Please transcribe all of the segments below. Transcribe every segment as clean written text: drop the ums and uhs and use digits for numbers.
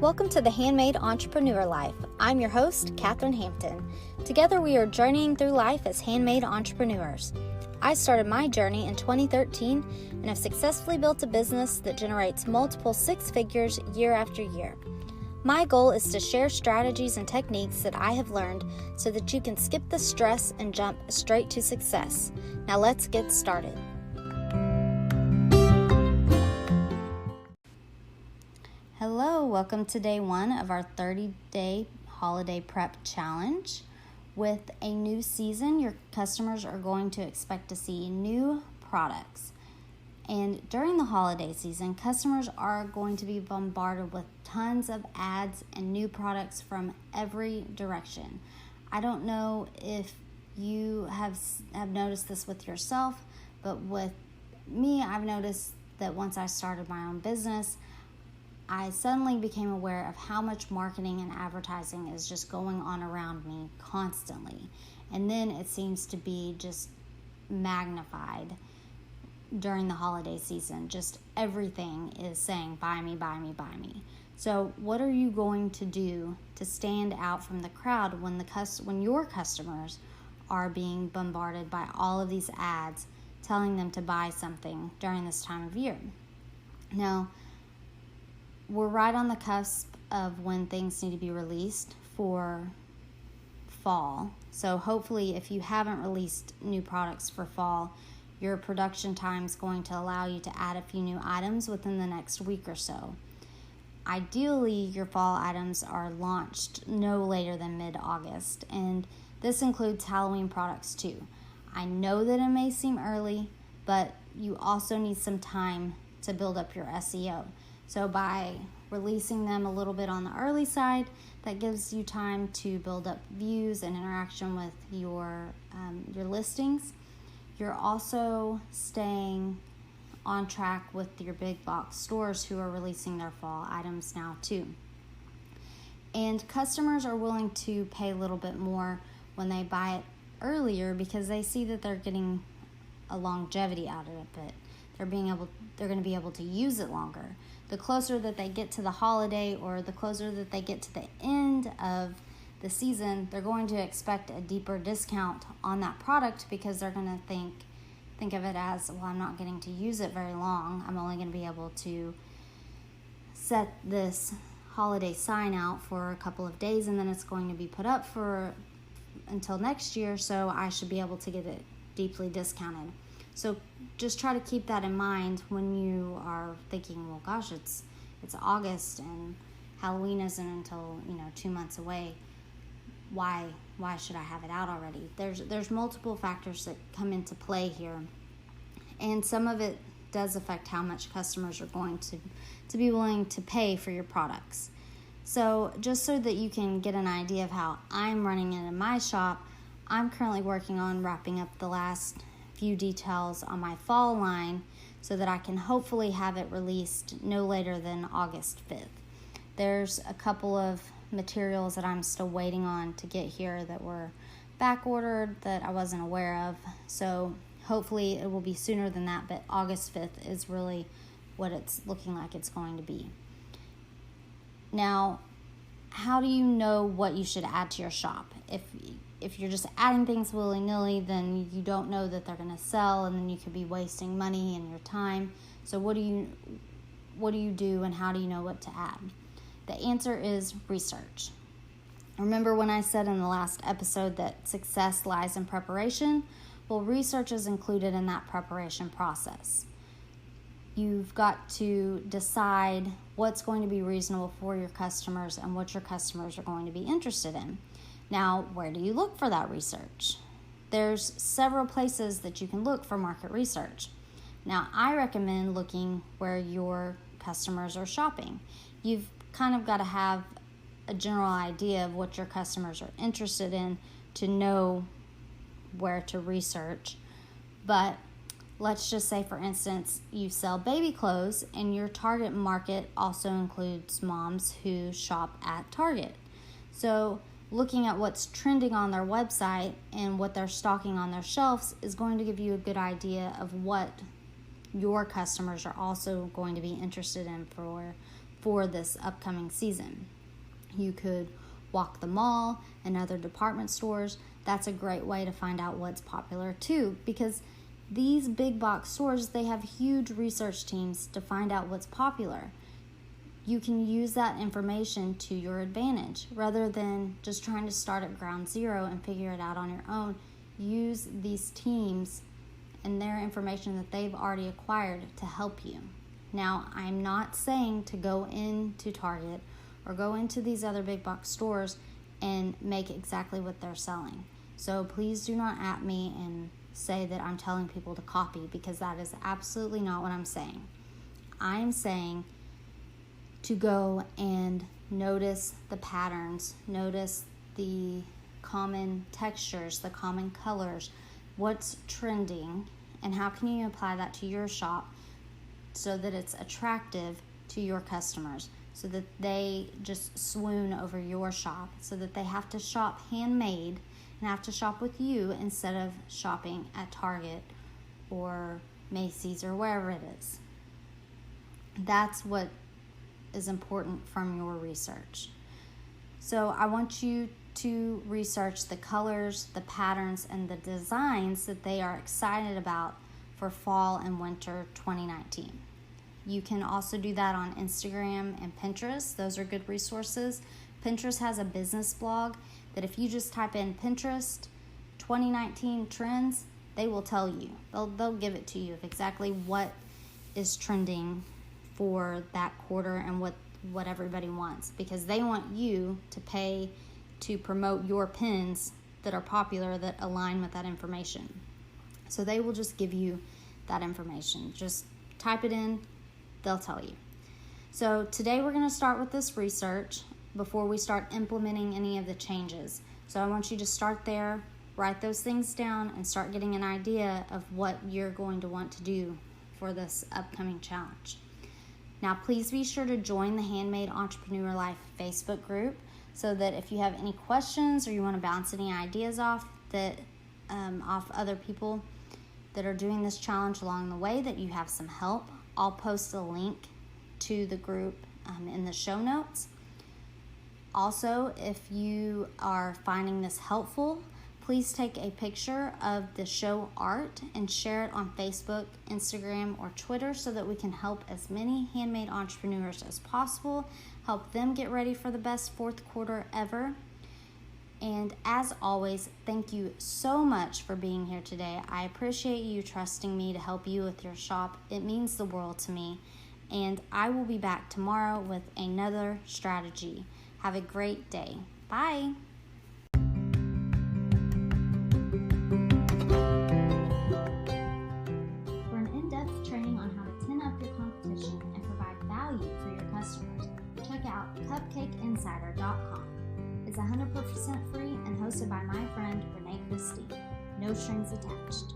Welcome to the Handmade Entrepreneur Life. I'm your host, Katherine Hampton. Together we are journeying through life as handmade entrepreneurs. I started my journey in 2013 and have successfully built a business that generates multiple six figures year after year. My goal is to share strategies and techniques that I have learned so that you can skip the stress and jump straight to success. Now let's get started. Hello, welcome to day one of our 30-day holiday prep challenge. With a new season, your customers are going to expect to see new products. And during the holiday season, customers are going to be bombarded with tons of ads and new products from every direction. I don't know if you have noticed this with yourself, but with me, I've noticed that once I started my own business, I suddenly became aware of how much marketing and advertising is just going on around me constantly. And then it seems to be just magnified during the holiday season. Just everything is saying, buy me, buy me, buy me. So what are you going to do to stand out from the crowd when your customers are being bombarded by all of these ads telling them to buy something during this time of year? Now, we're right on the cusp of when things need to be released for fall. So hopefully if you haven't released new products for fall, your production time is going to allow you to add a few new items within the next week or so. Ideally, your fall items are launched no later than mid-August, and this includes Halloween products too. I know that it may seem early, but you also need some time to build up your SEO. So by releasing them a little bit on the early side, that gives you time to build up views and interaction with your listings. You're also staying on track with your big box stores who are releasing their fall items now too. And customers are willing to pay a little bit more when they buy it earlier because they see that they're getting a longevity out of it. They're going to be able to use it longer. The closer that they get to the holiday or the closer that they get to the end of the season, they're going to expect a deeper discount on that product because they're going to think of it as, well, I'm not getting to use it very long. I'm only going to be able to set this holiday sign out for a couple of days and then it's going to be put up until next year, so I should be able to get it deeply discounted. So just try to keep that in mind when you are thinking, well, gosh, it's August and Halloween isn't until 2 months away. Why should I have it out already? There's multiple factors that come into play here, and some of it does affect how much customers are going to be willing to pay for your products. So just so that you can get an idea of how I'm running it in my shop, I'm currently working on wrapping up the last few details on my fall line so that I can hopefully have it released no later than August 5th. There's a couple of materials that I'm still waiting on to get here that were back ordered that I wasn't aware of, so hopefully it will be sooner than that, but August 5th is really what it's looking like it's going to be. Now, how do you know what you should add to your shop? If you're just adding things willy-nilly, then you don't know that they're going to sell, and then you could be wasting money and your time. So what do you do, and how do you know what to add? The answer is research. Remember when I said in the last episode that success lies in preparation? Well, research is included in that preparation process. You've got to decide what's going to be reasonable for your customers and what your customers are going to be interested in. Now, where do you look for that research? There's several places that you can look for market research. Now, I recommend looking where your customers are shopping. You've kind of got to have a general idea of what your customers are interested in to know where to research. But let's just say, for instance, you sell baby clothes and your target market also includes moms who shop at Target. So looking at what's trending on their website and what they're stocking on their shelves is going to give you a good idea of what your customers are also going to be interested in for for this upcoming season. You could walk the mall and other department stores. That's a great way to find out what's popular too, because these big box stores, they have huge research teams to find out what's popular. You can use that information to your advantage rather than just trying to start at ground zero and figure it out on your own. Use these teams and their information that they've already acquired to help you. Now, I'm not saying to go into Target or go into these other big box stores and make exactly what they're selling. So please do not at me and say that I'm telling people to copy, because that is absolutely not what I'm saying. I'm saying to go and notice the patterns, notice the common textures, the common colors, what's trending, and how can you apply that to your shop so that it's attractive to your customers, so that they just swoon over your shop, so that they have to shop handmade and have to shop with you instead of shopping at Target or Macy's or wherever it is. That's what is important from your research. So I want you to research the colors, the patterns, and the designs that they are excited about for fall and winter 2019. You can also do that on Instagram and Pinterest. Those are good resources. Pinterest has a business blog that if you just type in Pinterest 2019 trends, they will tell you. They'll give it to you of exactly what is trending for that quarter and what everybody wants, because they want you to pay to promote your pins that are popular, that align with that information. So they will just give you that information. Just type it in, they'll tell you. So today we're going to start with this research before we start implementing any of the changes. So I want you to start there, write those things down, and start getting an idea of what you're going to want to do for this upcoming challenge. Now, please be sure to join the Handmade Entrepreneur Life Facebook group so that if you have any questions or you want to bounce any ideas off other people that are doing this challenge along the way, that you have some help. I'll post a link to the group in the show notes. Also, if you are finding this helpful, please take a picture of the show art and share it on Facebook, Instagram, or Twitter so that we can help as many handmade entrepreneurs as possible, help them get ready for the best fourth quarter ever. And as always, thank you so much for being here today. I appreciate you trusting me to help you with your shop. It means the world to me. And I will be back tomorrow with another strategy. Have a great day. Bye. For an in-depth training on how to tin up your competition and provide value for your customers, check out CupcakeInsider.com. It's 100% free and hosted by my friend Renee Christie. No strings attached.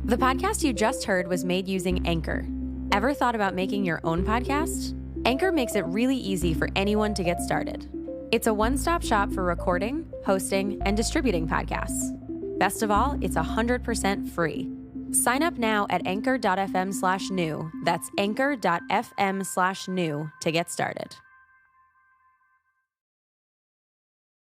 The podcast you just heard was made using Anchor. Ever thought about making your own podcast? Anchor makes it really easy for anyone to get started. It's a one-stop shop for recording, hosting, and distributing podcasts. Best of all, it's 100% free. Sign up now at anchor.fm/new. That's anchor.fm/new to get started.